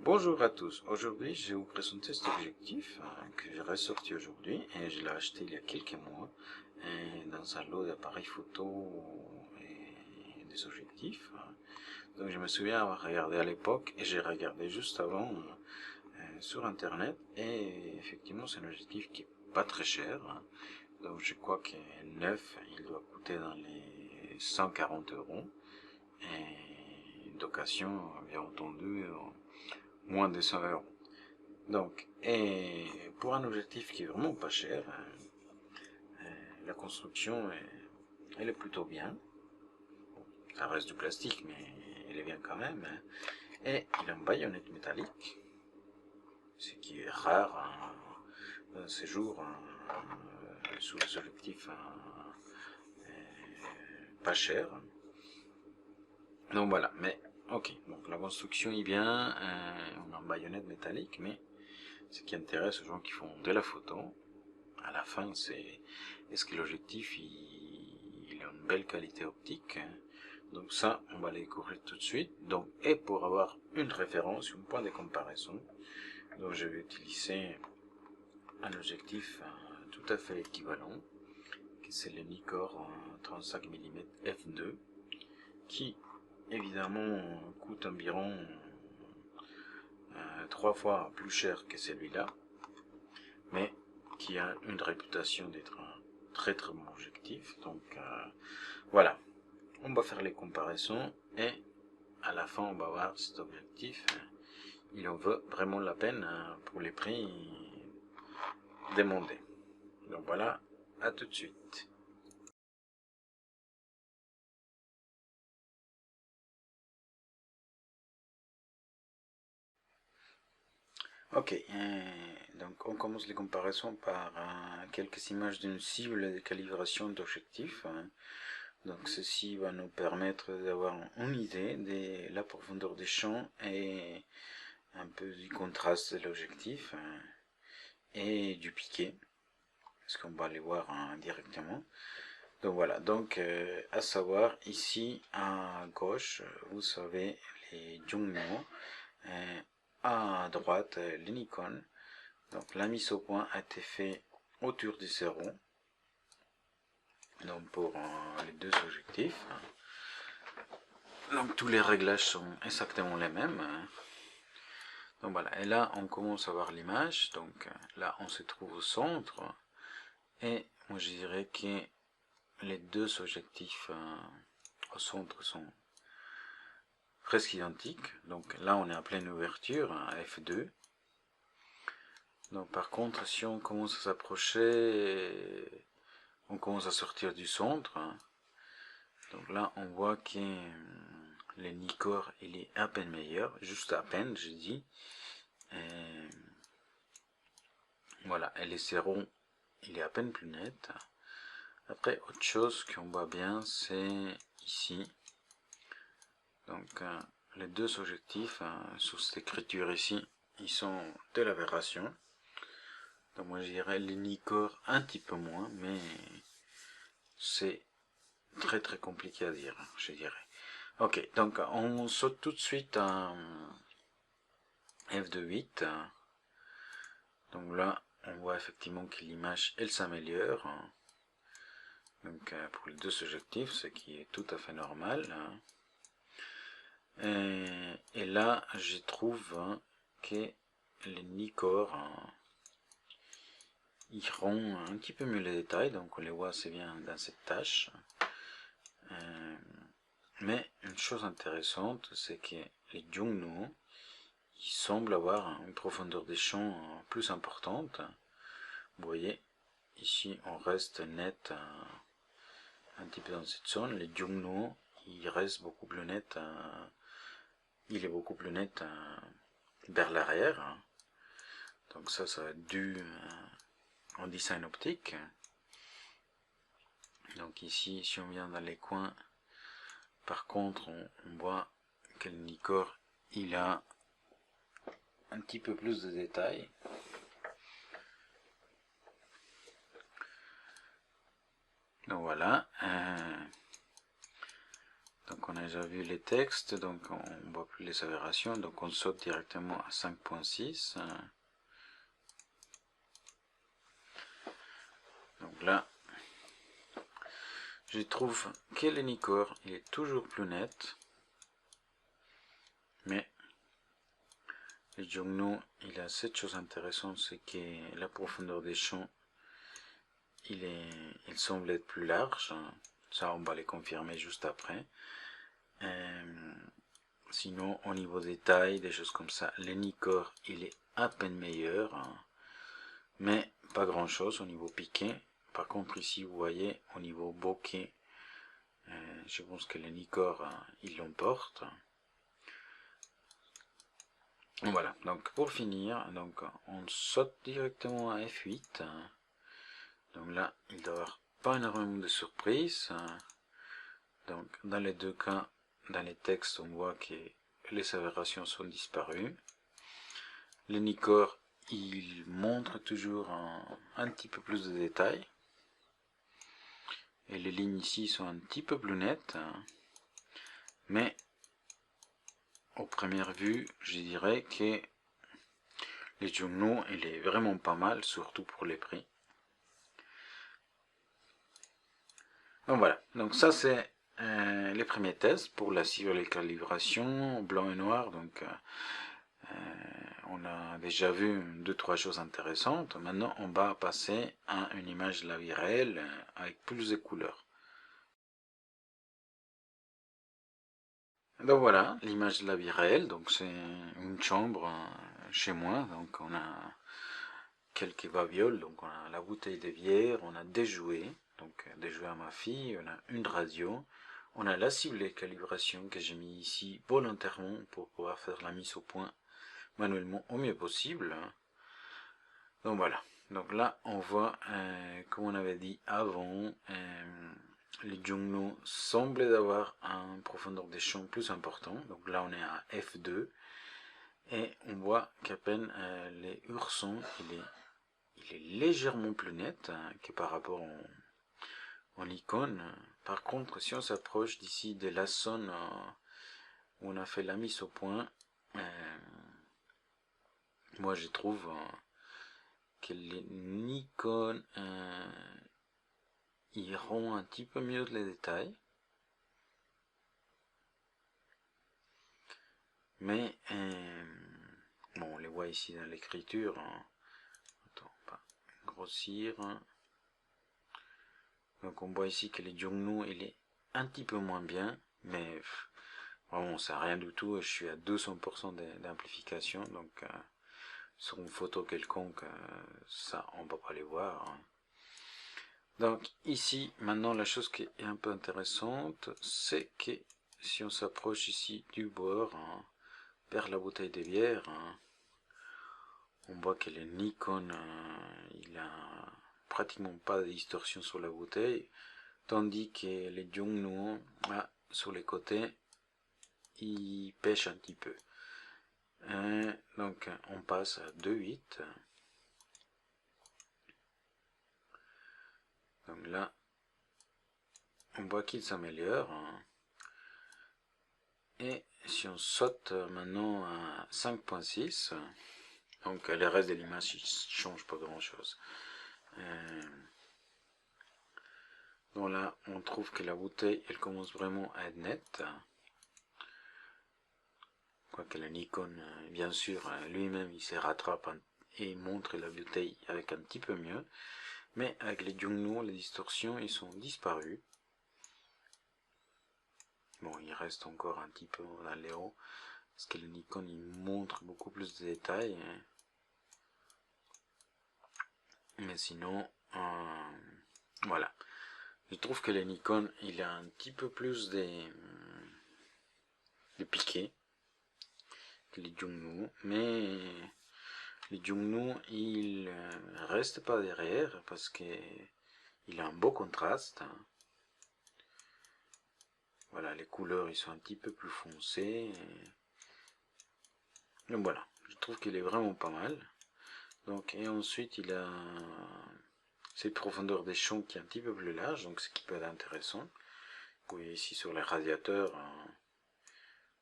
Bonjour à tous, aujourd'hui je vais vous présenter cet objectif que j'ai ressorti aujourd'hui et je l'ai acheté il y a quelques mois dans un lot d'appareils photo et des objectifs. Donc je me souviens avoir regardé à l'époque et j'ai regardé juste avant sur internet et effectivement c'est un objectif qui est pas très cher. Donc je crois que neuf il doit coûter dans les 140 euros et d'occasion bien entendu moins de 100 euros. Donc, et pour un objectif qui est vraiment pas cher, la construction, elle est plutôt bien. Ça reste du plastique, mais elle est bien quand même. Et il a une baïonnette métallique, ce qui est rare dans ces jours sous les objectifs pas chers. Donc voilà, mais ok, donc la construction est bien, on a une baïonnette métallique, mais ce qui intéresse aux gens qui font de la photo, à la fin, c'est est-ce que l'objectif il a une belle qualité optique. Donc ça, on va le découvrir tout de suite. Donc, et pour avoir une référence, un point de comparaison, donc je vais utiliser un objectif tout à fait équivalent, qui c'est le Nikkor 35 mm f2, qui évidemment coûte environ 3 fois plus cher que celui-là, mais qui a une réputation d'être un très très bon objectif. Donc voilà, on va faire les comparaisons et à la fin on va voir si cet objectif il en vaut vraiment la peine pour les prix demandés. Donc voilà, à tout de suite. Ok, donc on commence les comparaisons par quelques images d'une cible de calibration d'objectifs. Donc ceci va nous permettre d'avoir une idée de la profondeur des champs et un peu du contraste de l'objectif et du piqué, parce qu'on va les voir directement. Donc voilà, donc à savoir ici à gauche, vous avez les Yongnuo, à droite les Nikon. Donc la mise au point a été faite autour du 0, donc pour les deux objectifs. Donc tous les réglages sont exactement les mêmes. Donc voilà, et là on commence à voir l'image. Donc là on se trouve au centre, et moi je dirais que les deux objectifs au centre sont presque identiques. Donc là on est à pleine ouverture à f2. Donc par contre si on commence à s'approcher, on commence à sortir du centre. Donc là on voit que le Nikkor il est à peine meilleur, juste à peine je dis. Et voilà, et les zéros il est à peine plus net. Après autre chose qu'on voit bien c'est ici. Donc les deux objectifs sous cette écriture ici ils sont de l'aberration. Donc moi je dirais les Nikkor un petit peu moins, mais c'est très très compliqué à dire, je dirais. Ok, donc on saute tout de suite à f2.8. Donc là on voit effectivement que l'image elle s'améliore. Donc pour les deux objectifs, ce qui est tout à fait normal. Et là je trouve que les Nikkor ils rendent un petit peu mieux les détails, donc on les voit assez bien dans cette tâche. Mais une chose intéressante, c'est que les Yongnuo ils semblent avoir une profondeur des champs plus importante. Vous voyez, ici on reste net un petit peu dans cette zone. Les Yongnuo il reste beaucoup plus net, il est beaucoup plus net vers l'arrière. Donc ça va être dû en design optique. Donc ici, si on vient dans les coins, par contre, on voit que le Nikkor, il a un petit peu plus de détails. Donc voilà. Donc on a déjà vu les textes, donc on ne voit plus les aberrations, donc on saute directement à 5.6. Donc là, je trouve que le Nikkor, il est toujours plus net, mais le Jongno, il a cette chose intéressante, c'est que la profondeur des champs, il semble être plus large. Ça, on va les confirmer juste après. Sinon, au niveau des tailles, des choses comme ça, le Nikkor, il est à peine meilleur, mais pas grand chose au niveau piqué. Par contre, ici, vous voyez, au niveau bokeh, je pense que le Nikkor, il l'emporte. Voilà, donc pour finir, donc on saute directement à F8. Donc là, il doit y avoir pas énormément de surprises. Donc dans les deux cas, dans les textes, on voit que les aberrations sont disparues. Le Nikkor, il montre toujours un petit peu plus de détails. Et les lignes ici sont un petit peu plus nettes. Mais, aux premières vues, je dirais que les Jongno, il est vraiment pas mal, surtout pour les prix. Donc voilà, donc ça c'est les premiers tests pour la calibration blanc et noir. Donc on a déjà vu 2-3 choses intéressantes. Maintenant on va passer à une image de la vie réelle avec plus de couleurs. Donc voilà l'image de la vie réelle. Donc c'est une chambre chez moi. Donc on a quelques babioles. Donc on a la bouteille de bière, on a des jouets. Donc des jouets à ma fille, on a une radio. On a la cible de calibration que j'ai mis ici volontairement pour pouvoir faire la mise au point manuellement au mieux possible. Donc voilà. Donc là, on voit, comme on avait dit avant, les Jongno semblent avoir une profondeur des champs plus important. Donc là, on est à F2. Et on voit qu'à peine les Ursons, il est légèrement plus net que par rapport en icône. Par contre, si on s'approche d'ici de la zone où on a fait la mise au point, moi je trouve que les Nikon iront un petit peu mieux les détails. Mais bon, on les voit ici dans l'écriture. Attends, pas grossir. Donc on voit ici que les Jongno, il est un petit peu moins bien, mais vraiment c'est rien du tout. Je suis à 200% d'amplification, donc sur une photo quelconque, ça on va pas les voir. Donc ici, maintenant la chose qui est un peu intéressante, c'est que si on s'approche ici du bord, vers la bouteille de bière, on voit que le Nikon, il a pratiquement pas de distorsion sur la bouteille, tandis que les Jongno, sur les côtés, ils pêchent un petit peu. Donc on passe à 2.8. Donc là, on voit qu'il s'améliore. Et si on saute maintenant à 5.6, donc le reste de l'image ne change pas grand chose. Donc là, on trouve que la bouteille, elle commence vraiment à être nette. Quoique le Nikon, bien sûr, lui-même, il se rattrape et montre la bouteille avec un petit peu mieux. Mais avec les Jongno, les distorsions, ils sont disparus. Bon, il reste encore un petit peu dans les hauts, parce que le Nikon, il montre beaucoup plus de détails. Mais sinon, voilà. Je trouve que le Nikon, il a un petit peu plus de piqué que les Jongno, mais les Jongno, il reste pas derrière parce que il a un beau contraste. Voilà, les couleurs, ils sont un petit peu plus foncées. Donc voilà, je trouve qu'il est vraiment pas mal. Donc, et ensuite, il a cette profondeur des champs qui est un petit peu plus large, donc ce qui peut être intéressant. Vous voyez ici sur les radiateurs.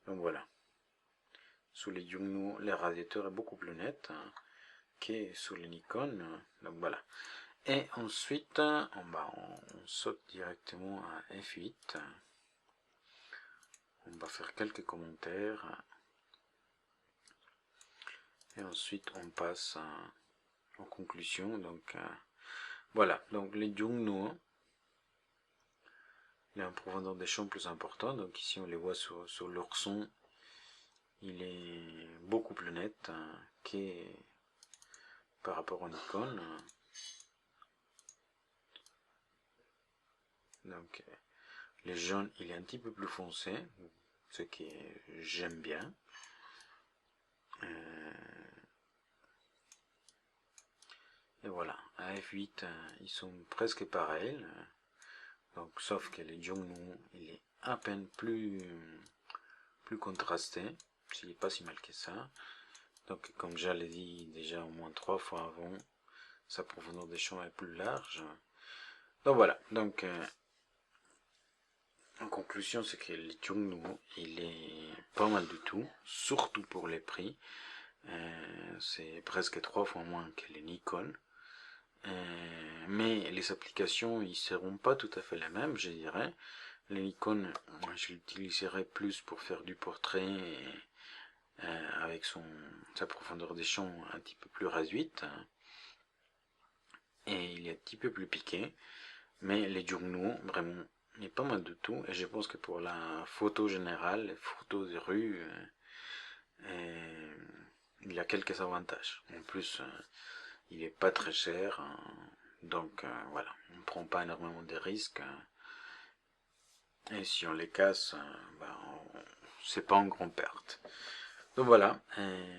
Donc voilà. Sous les Yongnuo, le radiateur est beaucoup plus net que sous les Nikon. Donc voilà. Et ensuite, on saute directement à F8. On va faire quelques commentaires. Et ensuite, on passe en conclusion. Donc voilà. Donc les Yongnuo, il y a une profondeur de champ plus importante. Donc ici, on les voit sur leur son. Il est beaucoup plus net que par rapport au Nikon. Donc le jaune, il est un petit peu plus foncé, ce que j'aime bien. Et voilà, à F8, ils sont presque pareils. Donc, sauf que le Yongnuo, il est à peine plus contrasté. Il n'est pas si mal que ça. Donc, comme je l'ai dit déjà au moins 3 fois avant, sa profondeur de champ est plus large. Donc voilà, donc en conclusion, c'est que le Yongnuo, il est pas mal du tout, surtout pour les prix. C'est presque 3 fois moins que les Nikon. Mais les applications, ils seront pas tout à fait les mêmes, je dirais. Les Nikon, je l'utiliserai plus pour faire du portrait avec sa profondeur de champ un petit peu plus réduite. Et il est un petit peu plus piqué. Mais les Yongnuo, vraiment, il est pas mal de tout. Et je pense que pour la photo générale, les photos de rue, il y a quelques avantages. En plus, il est pas très cher. Donc voilà, on ne prend pas énormément de risques. Et si on les casse, c'est pas en grande perte. Donc voilà,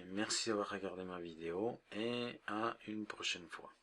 merci d'avoir regardé ma vidéo et à une prochaine fois.